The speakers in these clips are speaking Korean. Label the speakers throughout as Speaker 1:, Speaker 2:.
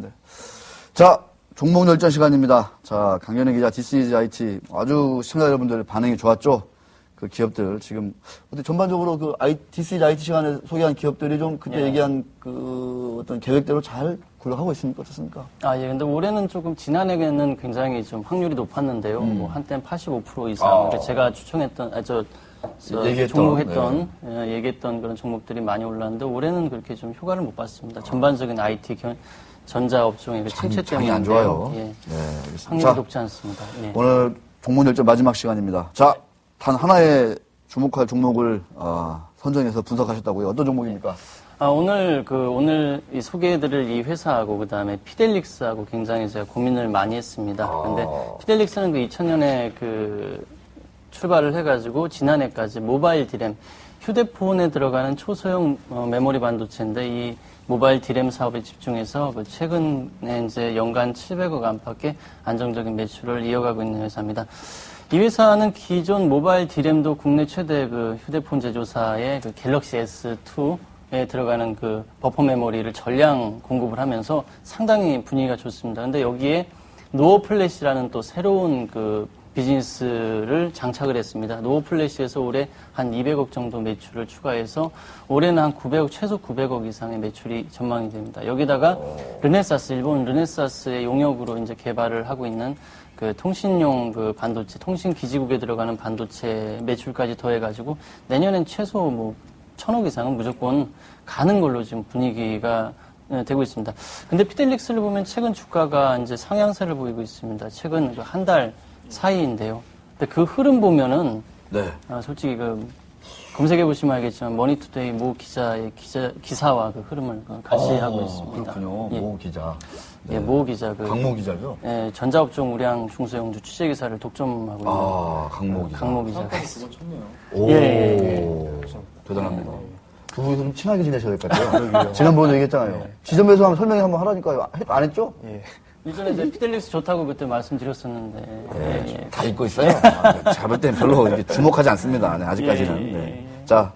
Speaker 1: 네. 자, 종목 열전 시간입니다. 자, 강연희 기자, DCG IT 아주 시청자 여러분들 반응이 좋았죠? 그 기업들 지금 어때 전반적으로 그 DCG IT 시간에 소개한 기업들이 좀 그때 얘기한 그 어떤 계획대로 잘 굴러가고 있습니까? 어떻습니까?
Speaker 2: 예. 근데 올해는 조금 지난해에는 굉장히 좀 확률이 높았는데요. 뭐 한때는 85% 이상. 제가 추천했던, 종목했던, 얘기했던 그런 종목들이 많이 올랐는데 올해는 그렇게 좀 효과를 못 봤습니다. 전반적인 IT 전자업종의 그 침체 때문에
Speaker 1: 안 좋아요.
Speaker 2: 예.
Speaker 1: 네, 알겠습니다.
Speaker 2: 확률이 높지 않습니다. 예.
Speaker 1: 오늘 종목 열전 마지막 시간입니다. 자, 단 하나의 주목할 종목을 선정해서 분석하셨다고요. 어떤 종목입니까?
Speaker 2: 오늘 이 소개해드릴 이 회사하고 그다음에 피델릭스하고 굉장히 제가 고민을 많이 했습니다. 근데 피델릭스는 그 2000년에 그 출발을 해가지고 지난해까지 모바일 디램, 휴대폰에 들어가는 초소형 메모리 반도체인데 이 모바일 디램 사업에 집중해서 그 최근에 이제 연간 700억 안팎의 안정적인 매출을 이어가고 있는 회사입니다. 이 회사는 기존 모바일 디램도 국내 최대 그 휴대폰 제조사의 그 갤럭시 S2에 들어가는 그 버퍼 메모리를 전량 공급을 하면서 상당히 분위기가 좋습니다. 근데 여기에 노어 플래시라는 또 새로운 그 비즈니스를 장착을 했습니다. 노어 플래시에서 올해 한 200억 정도 매출을 추가해서 올해는 한 900억, 최소 900억 이상의 매출이 전망이 됩니다. 여기다가 르네사스, 일본 르네사스의 용역으로 이제 개발을 하고 있는 그 통신용 그 반도체, 통신 기지국에 들어가는 반도체 매출까지 더해가지고 내년엔 최소 뭐 1000억 이상은 무조건 가는 걸로 지금 분위기가 되고 있습니다. 근데 피델릭스를 보면 최근 주가가 이제 상향세를 보이고 있습니다. 최근 그 한 달 사이인데요. 근데 그 흐름 보면은 솔직히 그 검색해 보시면 알겠지만 머니투데이 모 기자의 기사와 그 흐름을 같이 하고 있습니다.
Speaker 1: 그렇군요.
Speaker 2: 예.
Speaker 1: 모 기자.
Speaker 2: 예, 모 기자
Speaker 1: 강모 기자죠?
Speaker 2: 예, 전자업종 우량 중소형주 취재 기사를 독점하고 있는
Speaker 1: 강모 기자.
Speaker 2: 강모 기자.
Speaker 3: 그건 쳤네요.
Speaker 1: 오, 대단합니다. 두 분이 좀 친하게 지내셔야 될 것 같아요. 지난번에 얘기했잖아요. 지점에서 한번 설명회 한번 하라니까 안 했죠?
Speaker 3: 예.
Speaker 2: 이전에 이제 피델릭스 좋다고 그때 말씀드렸었는데.
Speaker 1: 다 잊고 있어요. 제가 볼 땐 별로 이렇게 주목하지 않습니다. 네, 아직까지는. 자,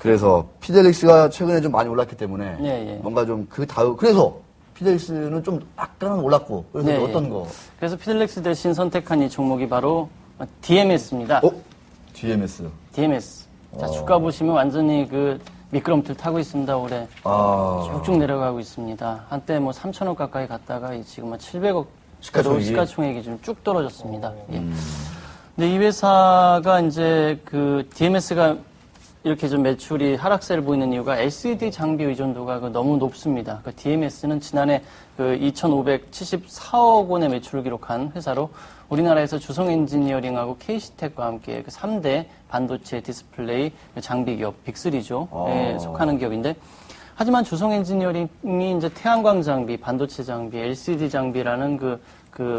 Speaker 1: 그래서 피델릭스가 최근에 좀 많이 올랐기 때문에 뭔가 좀 그 다음, 그래서 피델릭스는 좀 약간은 올랐고, 그래서 어떤 거?
Speaker 2: 그래서 피델릭스 대신 선택한 이 종목이 바로 DMS입니다.
Speaker 1: DMS.
Speaker 2: DMS. 자, 주가 보시면 완전히 그 미끄럼틀 타고 있습니다, 올해. 쭉쭉 내려가고 있습니다. 한때 뭐 3천억 가까이 갔다가 지금 뭐 700억 시가총액이 좀 쭉 떨어졌습니다. 예. 근데 이 회사가 이제 그 DMS가 이렇게 좀 매출이 하락세를 보이는 이유가 LCD 장비 의존도가 너무 높습니다. 그 DMS는 지난해 그 2,574억 원의 매출을 기록한 회사로 우리나라에서 주성 엔지니어링하고 KC텍과 함께 그 3대 반도체 디스플레이 장비 기업 빅3죠. 속하는 기업인데 하지만 주성 엔지니어링이 이제 태양광 장비, 반도체 장비, LCD 장비라는 그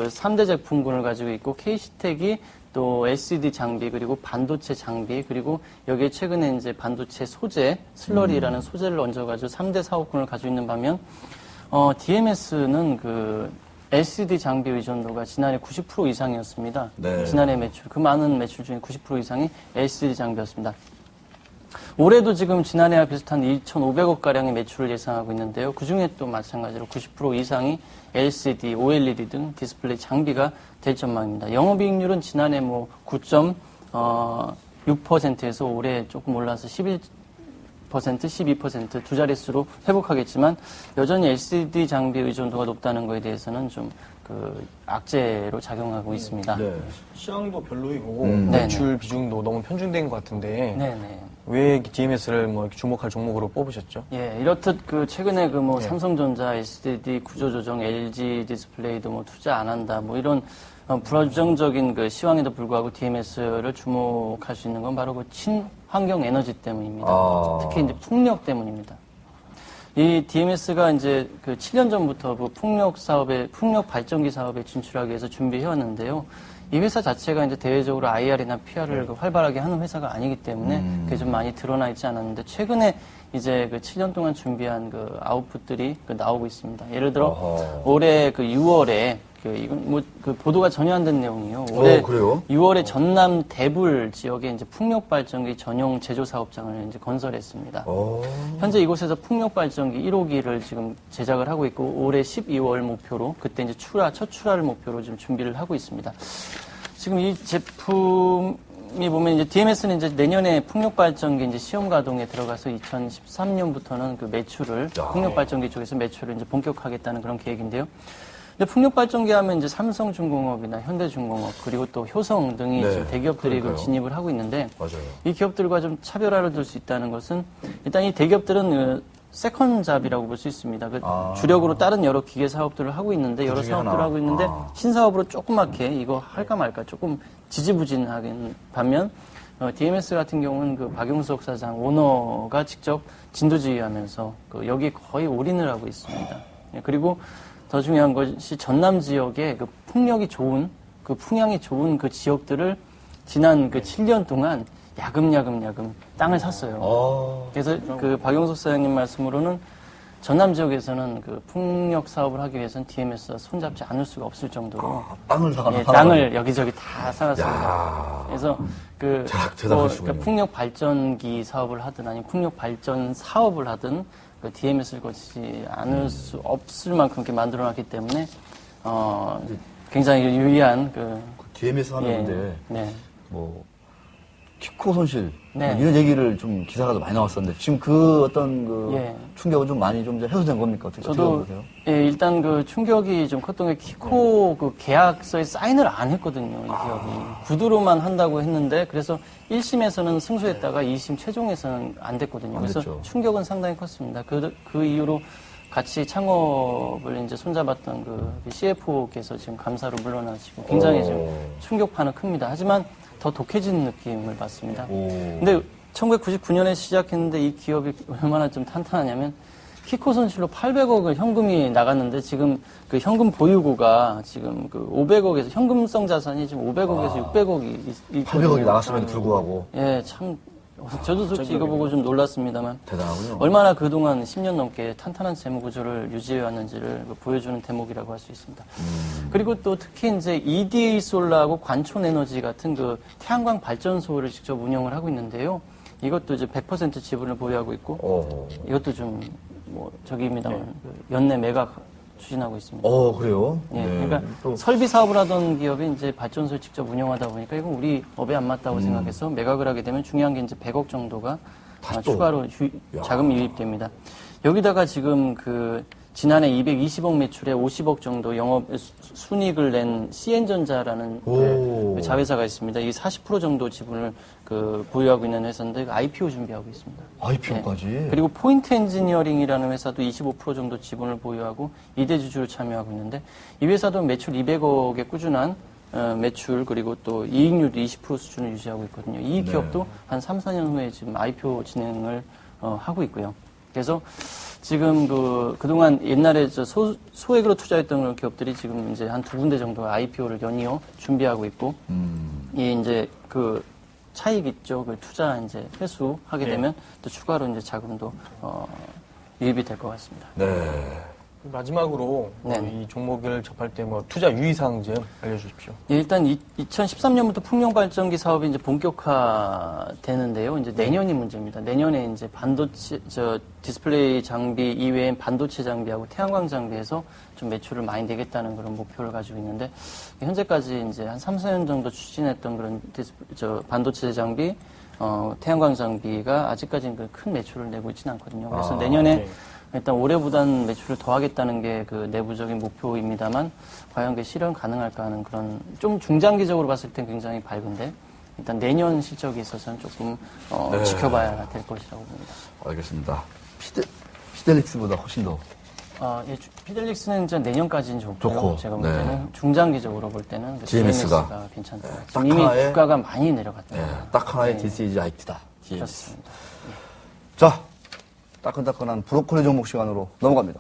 Speaker 2: 3대 제품군을 가지고 있고 KC텍이 또 LCD 장비 그리고 반도체 장비 그리고 여기에 최근에 이제 반도체 소재 슬러리라는 소재를 얹어가지고 3대 사업군을 가지고 있는 반면 DMS는 그 LCD 장비 의존도가 지난해 90% 이상이었습니다. 지난해 매출 그 많은 매출 중에 90% 이상이 LCD 장비였습니다. 올해도 지금 지난해와 비슷한 2,500억 가량의 매출을 예상하고 있는데요. 그 중에 또 마찬가지로 90% 이상이 LCD, OLED 등 디스플레이 장비가 될 전망입니다. 영업이익률은 지난해 뭐 9.6%에서 올해 조금 올라서 11%, 12% 두 자릿수로 회복하겠지만 여전히 LCD 장비 의존도가 높다는 것에 대해서는 좀 그 악재로 작용하고 있습니다.
Speaker 3: 시장도 별로이고 매출 비중도 너무 편중된 것 같은데 왜 DMS를 뭐 이렇게 주목할 종목으로 뽑으셨죠?
Speaker 2: 예, 이렇듯 그 최근에 그 뭐 삼성전자, LCD 구조조정, LG 디스플레이도 뭐 투자 안 한다 뭐 이런 불안정적인 그 시황에도 불구하고 DMS를 주목할 수 있는 건 바로 그 친환경 에너지 때문입니다. 특히 이제 풍력 때문입니다. 이 DMS가 이제 그 7년 전부터 그 풍력 발전기 사업에 진출하기 위해서 준비해왔는데요. 이 회사 자체가 이제 대외적으로 IR이나 PR을 활발하게 하는 회사가 아니기 때문에 그게 좀 많이 드러나 있지 않았는데 최근에 이제 그 7년 동안 준비한 그 아웃풋들이 나오고 있습니다. 예를 들어 올해 그 6월에 이건 뭐 그 보도가 전혀 안 된 내용이요. 올해
Speaker 1: 그래요?
Speaker 2: 6월에 전남 대불 지역에 이제 풍력 발전기 전용 제조 사업장을 이제 건설했습니다. 현재 이곳에서 풍력 발전기 1호기를 지금 제작을 하고 있고 올해 12월 목표로 그때 이제 첫 출하를 목표로 지금 준비를 하고 있습니다. 지금 이 제품이 보면 이제 DMS는 이제 내년에 풍력 발전기 이제 시험 가동에 들어가서 2013년부터는 그 매출을 풍력 발전기 쪽에서 매출을 이제 본격화하겠다는 그런 계획인데요. 근데 풍력 발전기 하면 이제 삼성중공업이나 현대중공업 그리고 또 효성 등이 지금 대기업들이 그 진입을 하고 있는데
Speaker 1: 맞아요.
Speaker 2: 이 기업들과 좀 차별화를 둘 수 있다는 것은 일단 이 대기업들은 세컨잡이라고 볼 수 있습니다. 주력으로 다른 여러 기계 사업들을 하고 있는데 여러 사업들을 하고 있는데 신사업으로 조그맣게 이거 할까 말까 조금 지지부진하긴 반면 DMS 같은 경우는 그 박용석 사장 오너가 직접 진두지휘하면서 여기 거의 올인을 하고 있습니다. 그리고 더 중요한 것이 전남 지역에 그 풍력이 좋은 풍향이 좋은 그 지역들을 지난 그 7년 동안 야금야금 땅을 샀어요. 그래서 그 박용석 사장님 말씀으로는 전남 지역에서는 그 풍력 사업을 하기 위해서는 DMS와 손잡지 않을 수가 없을 정도로
Speaker 1: 땅을 사가나
Speaker 2: 땅을 여기저기 다 사놨습니다. 그래서 그러니까 풍력 발전기 사업을 하든 아니면 풍력 발전 사업을 하든 그 DMS를 거치지 않을 수 없을 만큼 이렇게 만들어놨기 때문에 굉장히 유리한
Speaker 1: DMS 하는데 뭐 키코 손실 이런 얘기를 좀 기사가 많이 나왔었는데 지금 그 어떤 충격은 좀 많이 좀 해소된 겁니까?
Speaker 2: 저도 보세요? 일단 그 충격이 좀 컸던 게 키코 그 계약서에 사인을 안 했거든요. 이 기업이 구두로만 한다고 했는데 그래서 1심에서는 승소했다가 2심 최종에서는 안 됐거든요. 그래서 충격은 상당히 컸습니다. 그 이후로 같이 창업을 이제 손잡았던 그 CFO께서 지금 감사로 물러나시고 굉장히 지금 충격파는 큽니다. 하지만 더 독해지는 느낌을 받습니다. 근데 1999년에 시작했는데 이 기업이 얼마나 좀 탄탄하냐면 키코 손실로 800억을 현금이 나갔는데 지금 그 현금 보유고가 지금 그 500억에서 현금성 자산이 지금 500억에서 600억이
Speaker 1: 800억이 나갔음에도 불구하고
Speaker 2: 참 저도 솔직히 이거 보고 좀 놀랐습니다만
Speaker 1: 대단하군요.
Speaker 2: 얼마나 그동안 10년 넘게 탄탄한 재무 구조를 유지해왔는지를 보여주는 대목이라고 할 수 있습니다. 그리고 또 특히 이제 EDA 솔라하고 관촌 에너지 같은 그 태양광 발전소를 직접 운영을 하고 있는데요. 이것도 이제 100% 지분을 보유하고 있고 이것도 좀 뭐 저기입니다만 연내 매각 추진하고 있습니다.
Speaker 1: 그래요?
Speaker 2: 그러니까 설비 사업을 하던 기업이 이제 발전소를 직접 운영하다 보니까 이건 우리 업에 안 맞다고 생각해서 매각을 하게 되면 중요한 게 이제 100억 정도가 추가로 자금이 유입됩니다. 여기다가 지금 그 지난해 220억 매출에 50억 정도 영업 순이익을 낸 CN전자라는 그 자회사가 있습니다. 이 40% 정도 지분을 그 보유하고 있는 회사인데 IPO 준비하고 있습니다.
Speaker 1: IPO까지?
Speaker 2: 그리고 포인트 엔지니어링이라는 회사도 25% 정도 지분을 보유하고 2대 주주로 참여하고 있는데 이 회사도 매출 200억의 꾸준한 매출 그리고 또 이익률 20% 수준을 유지하고 있거든요. 이 기업도 한 3, 4년 후에 지금 IPO 진행을 하고 있고요. 그래서 지금 그동안 옛날에 소액으로 투자했던 그런 기업들이 지금 이제 한 두 군데 정도 IPO를 연이어 준비하고 있고, 이 이제 그 차익 있죠. 그 투자 이제 회수하게 되면 또 추가로 이제 자금도 유입이 될 것 같습니다.
Speaker 3: 마지막으로 이 종목을 접할 때 뭐 투자 유의사항 좀 알려주십시오.
Speaker 2: 일단 2013년부터 풍력 발전기 사업이 이제 본격화되는데요. 이제 내년이 문제입니다. 내년에 이제 반도체, 디스플레이 장비 이외엔 반도체 장비하고 태양광 장비에서 좀 매출을 많이 내겠다는 그런 목표를 가지고 있는데 현재까지 이제 한 3, 4년 정도 추진했던 그런 반도체 장비, 태양광 장비가 아직까지는 큰 매출을 내고 있지는 않거든요. 그래서 내년에 일단 올해보다는 매출을 더 하겠다는 게 그 내부적인 목표입니다만 과연 그게 실현 가능할까 하는 그런 좀 중장기적으로 봤을 땐 굉장히 밝은데 일단 내년 실적에 있어서는 조금 지켜봐야 될 것이라고 봅니다.
Speaker 1: 알겠습니다. 피델릭스보다 훨씬 더.
Speaker 2: 피델릭스는 이제 내년까지는 좋고요. 제가 볼 때는 중장기적으로 볼 때는
Speaker 1: DMS가
Speaker 2: 괜찮다. 지금 이미 주가가 많이 내려갔다.
Speaker 1: 딱 하나의 DCG IT다.
Speaker 2: 그렇습니다.
Speaker 1: 자. 따끈따끈한 브로콜리 종목 시간으로 넘어갑니다.